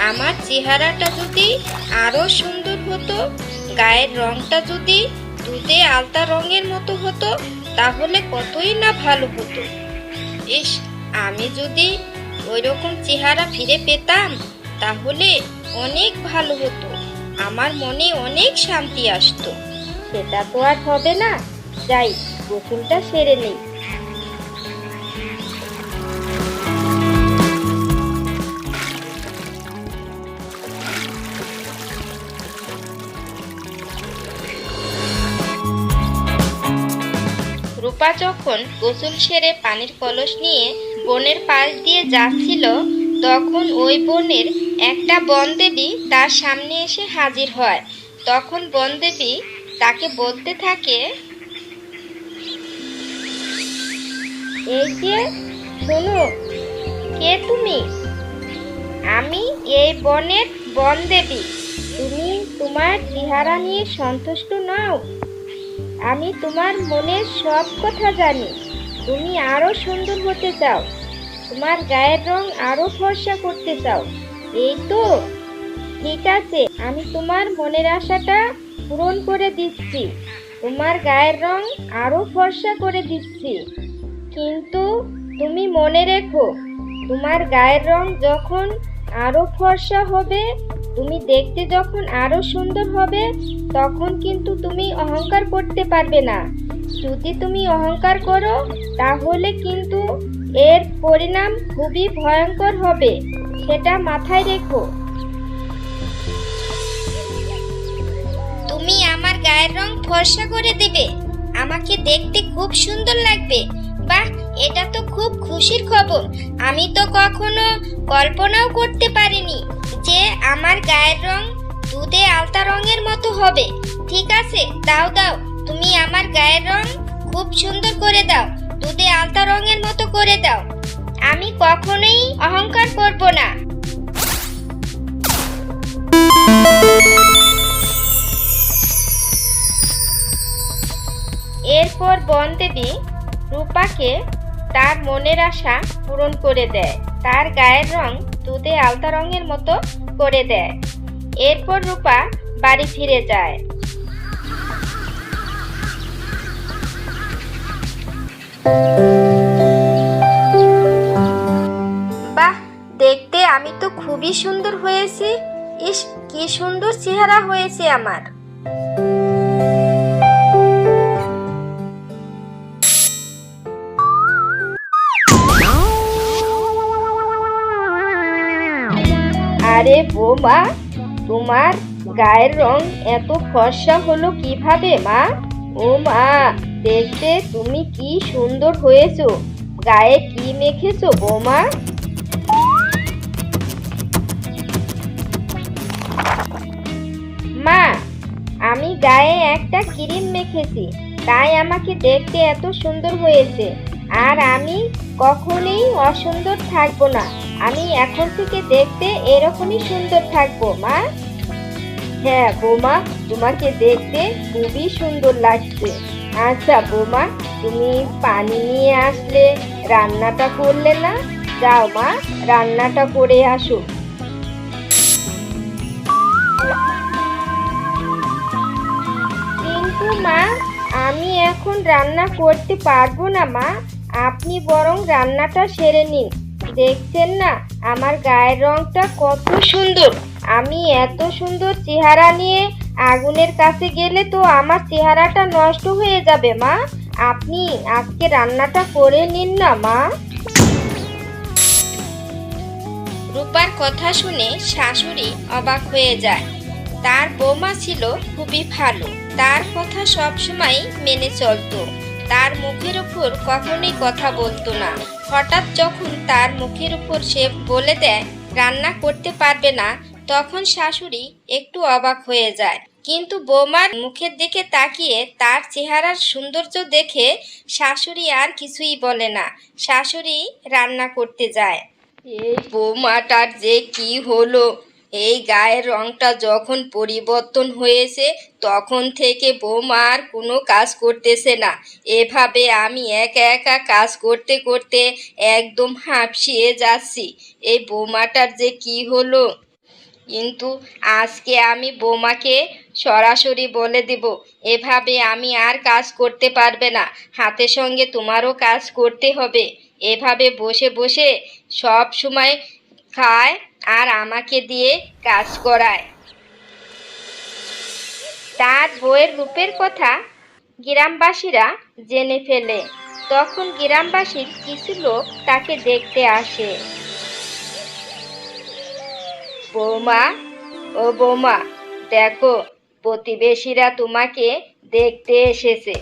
আমার চেহারাটা যদি আরো সুন্দর হতো, গায়ের রংটা যদি দুধে আলতা রঙের মতো হতো, তাহলে কতই না ভালো হতো। ইস, আমি যদি ওইরকম চেহারা ফিরে পেতাম তাহলে অনেক ভালো হতো, আমার মনে অনেক শান্তি আসতো। সেটা তো আর হবে না, যাই গোসলটা সেরে নেই। রূপা যখন গোসল সেরে পানির কলস নিয়ে বনের পাশ দিয়ে যাচ্ছিল, তখন ওই বনের একটা বনদেবী তার সামনে এসে হাজির হয়। তখন বনদেবী তাকে বলতে থাকে, এই যে শোনো, কে তুমি? আমি এই বনের বনদেবী। তুমি তোমার চেহারা নিয়ে সন্তুষ্ট নও? আমি তোমার মনের সব কথা জানি। তুমি আরো সুন্দর হতে চাও, তোমার গায়ের রং আরো ফর্সা করতে চাও, এই তো? ঠিক আছে, আমি তোমার মনের আশাটা পূরণ করে দিচ্ছি, তোমার গায়ের রং আরো ফর্সা করে দিচ্ছি। কিন্তু তুমি মনে রেখো, তোমার গায়ের রং যখন আরো ফর্সা হবে, তুমি দেখতে যখন আরো সুন্দর হবে, তখন কিন্তু তুমি অহংকার করতে পারবে না। যদি তুমি অহংকার করো, তাহলে কিন্তু এর পরিণাম খুবই ভয়ঙ্কর হবে, সেটা মাথায় রেখো। তুমি আমার গায়ের রং ফর্সা করে দেবে, আমাকে দেখতে খুব সুন্দর লাগবে। বাহ, এটা তো খুব খুশির খবর। আমি তো কখনো কল্পনাও করতে পারিনি যে আমার গায়ের রং দুধে আলতা রঙের মতো হবে। ঠিক আছে, দাও দাও, তুমি আমার গায়ের রং খুব সুন্দর করে দাও, দুধে আলতা রঙের মতো করে দাও। আমি কখনোই অহংকার করব না। এরপর বনদেবী রূপাকে তার মনের আশা পূরণ করে দেয়, তার গায়ের রং দুধে আলতা রঙের মতো করে দেয়। এরপর রূপা বাড়ি ফিরে যায়। বাহ, দেখতে আমি তো খুবই সুন্দর হয়েছি। ইস, কি সুন্দর চেহারা হয়েছে আমার। আরে বৌমা, তোমার গায়ের রং এত ফর্সা হলো কিভাবে মা? ও মা, দেখতে তুমি কি সুন্দর হয়েছো, গায়ে কি মেখেছো বৌমা? মা, আমি গায়ে একটা ক্রিম মেখেছি, তাই আমাকে দেখতে এত সুন্দর হয়েছে। আর আমি কখনোই অসুন্দর থাকবো না, আমি এখন থেকে দেখতে এরকমই সুন্দর থাকবো মা। হ্যাঁ বৌমা, তোমাকে দেখতে খুবই সুন্দর লাগছে। আচ্ছা বৌমা, তুমি পানি নিয়ে আসলে, রান্নাটা করলে না? যাও মা, রান্নাটা করে আসো। কিন্তু মা, আমি এখন রান্না করতে পারবো না মা, আপনি বরং রান্নাটা সেরে নিন। দেখছেন না আমার গায়ের রংটা কত সুন্দর, আমি এত সুন্দর চেহারা নিয়ে আগুনের কাছে গেলে তো আমার চেহারাটা নষ্ট হয়ে যাবে মা, আপনি আজকে রান্নাটা করে নিন না মা। রূপার কথা শুনে শাশুড়ি অবাক হয়ে যায়। তার বৌমা ছিল খুবই ভালো, তার কথা সবসময় মেনে চলতো, তার মুখের উপর কখনোই কথা বলতো না। হঠাৎ যখন তার মুখের উপর সে বলে দেয় রান্না করতে পারবে না, তখন শাশুড়ি একটু অবাক হয়ে যায়। কিন্তু বৌমার মুখের দিকে তাকিয়ে তার চেহারার সৌন্দর্য দেখে শাশুড়ি আর কিছুই বলে না, শাশুড়ি রান্না করতে যায়। এই বৌমাটার যে কি হলো, এই গায়ের রংটা যখন পরিবর্তন হয়েছে তখন থেকে বৌমা আর কোনো কাজ করতেছে না। এভাবে আমি একা একা কাজ করতে করতে একদম হাঁপসিয়ে যাচ্ছি। এই বৌমাটার যে কি হলো। কিন্তু আজকে আমি বৌমাকে সরাসরি বলে দেব, এভাবে আমি আর কাজ করতে পারবে না। হাতের সঙ্গে তোমারও কাজ করতে হবে। এভাবে বসে বসে সব সময় খায় আর আমাকে দিয়ে কাজ করায়। তার বউয়ের রূপের কথা গ্রামবাসীরা জেনে ফেলে। তখন গ্রামবাসীর কিছু লোক তাকে দেখতে আসে। বৌমা, ও বৌমা, দেখো প্রতিবেশীরা তোমাকে দেখতে এসেছে।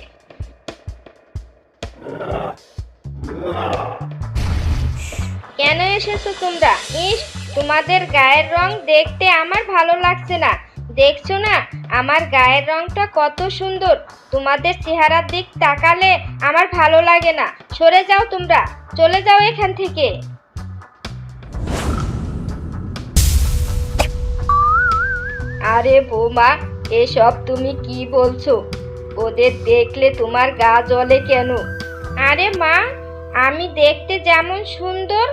কেন এসেছো তোমরা? তোমাদের গায়ের রং দেখতে আমার ভালো লাগছে না। দেখছো না আমার গায়ের রংটা কত সুন্দর? তোমাদের চেহারার দিক তাকালে আমার ভালো লাগে না। সরে যাও, তোমরা চলে যাও এখান থেকে। আরে বৌমা, এসব তুমি কি বলছো? ওদের দেখলে তোমার গা জ্বলে কেন? আরে মা, আমি দেখতে যেমন সুন্দর,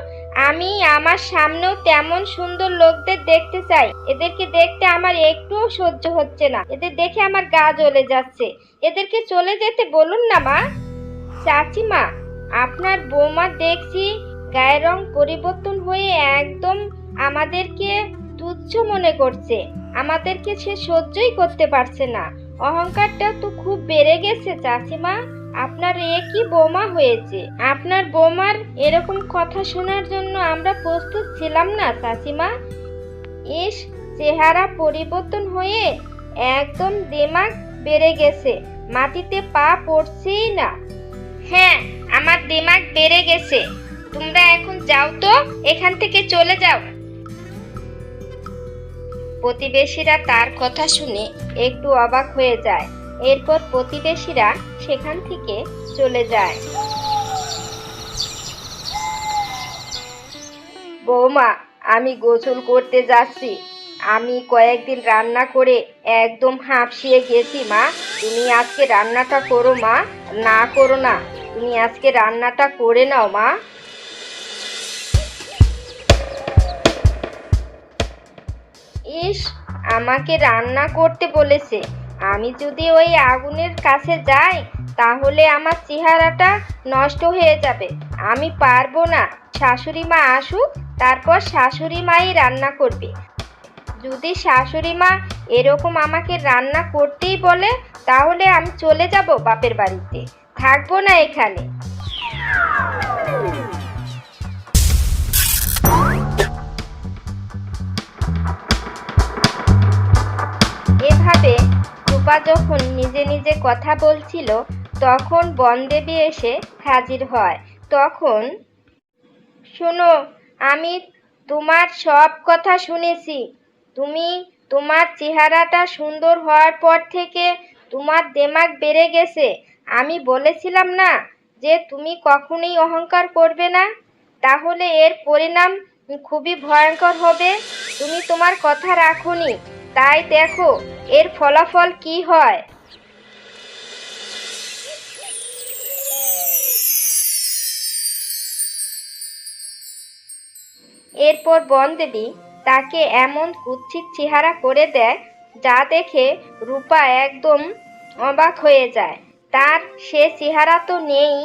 আমি আমার সামনেও তেমন সুন্দর লোকদের দেখতে চাই। এদেরকে দেখতে আমার একটুও সহ্য হচ্ছে না। এদের দেখে আমার গা জ্বলে যাচ্ছে। এদেরকে চলে যেতে বলুন না মা। চাচিমা, আপনার বৌমা দেখছি গায়ের রং পরিবর্তন হয়ে একদম আমাদেরকে তুচ্ছ মনে করছে। আমাদেরকে সে সহ্যই করতে পারছে না। অহংকারটা তো খুব বেড়ে গেছে চাচিমা। আপনার কি বৌমা হয়েছে? আপনার বৌমার এরকম কথা শোনার জন্য আমরা প্রস্তুত ছিলাম না চাচিমা। চেহারা পরিবর্তন হয়ে একদম দিমাগ বেড়ে গেছে, মাটিতে পা পড়ছেই না। হ্যাঁ, আমার দিমাগ বেড়ে গেছে। তোমরা এখন যাও তো, এখান থেকে চলে যাও। প্রতিবেশীরা তার কথা শুনে একটু অবাক হয়ে যায়। এরপর প্রতিবেশীরা সেখান থেকে চলে যায়। বৌমা, আমি গোসল করতে যাচ্ছি। আমি কয়েকদিন রান্না করে একদম হাঁপিয়ে গেছি মা। তুমি আজকে রান্নাটা করো মা। না করো না, তুমি আজকে রান্নাটা করে নাও মা। আমাকে রান্না করতে বলেছে। আমি যদি ওই আগুনের কাছে যাই তাহলে আমার চেহারাটা নষ্ট হয়ে যাবে। আমি পারবো না। শাশুড়ি মা আসুক, তারপর শাশুড়ি মাই রান্না করবে। যদি শাশুড়ি মা এরকম আমাকে রান্না করতেই বলে তাহলে আমি চলে যাব বাপের বাড়িতে, থাকবো না এখানে। এভাবে রূপা যখন নিজে নিজে কথা বলছিল তখন বনদেবী এসে হাজির হয়। তখন, শোনো, আমি তোমার সব কথা শুনেছি। তুমি তোমার চেহারাটা সুন্দর হওয়ার পর থেকে তোমার দিমাগ বেড়ে গেছে। আমি বলেছিলাম না যে তুমি কখনোই অহংকার করবে না? তাহলে এর পরিণাম খুবই ভয়ঙ্কর হবে। তুমি তোমার কথা রাখোনি, তাই দেখো এর ফলাফল কি হয়। এরপর বনদেবী তাকে এমন কুৎসিত চেহারা করে দেয় যা দেখে রূপা একদম অবাক হয়ে যায়। তার সে চেহারা তো নেই,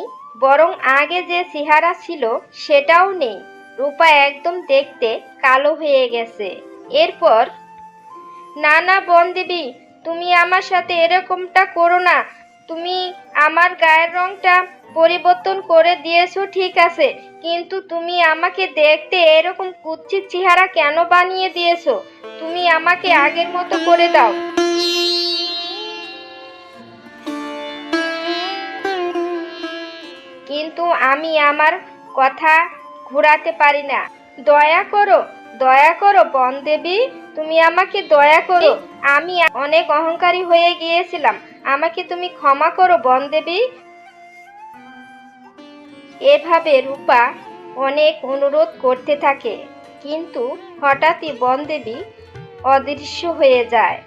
বরং আগে যে চেহারা ছিল সেটাও নেই। রূপা একদম দেখতে কালো হয়ে গেছে। এরপর, না না বনদেবী, তুমি আমার সাথে এরকমটা করো না। তুমি আমার গায়ের রংটা পরিবর্তন করে দিয়েছো ঠিক আছে, কিন্তু তুমি আমাকে দেখতে এরকম কুৎসিত চেহারা কেন বানিয়ে দিয়েছো? তুমি আমাকে আগের মতো করে দাও। কিন্তু আমি আমার কথা ঘোরাতে পারি না। দয়া করো, দয়া করো বনদেবী, তুমি আমাকে দয়া করো। আমি অনেক অহংকারী হয়ে গিয়েছিলাম। আমাকে তুমি ক্ষমা করো বনদেবী। এভাবে রূপা অনেক অনুরোধ করতে থাকে, কিন্তু হঠাৎই বনদেবী অদৃশ্য হয়ে যায়।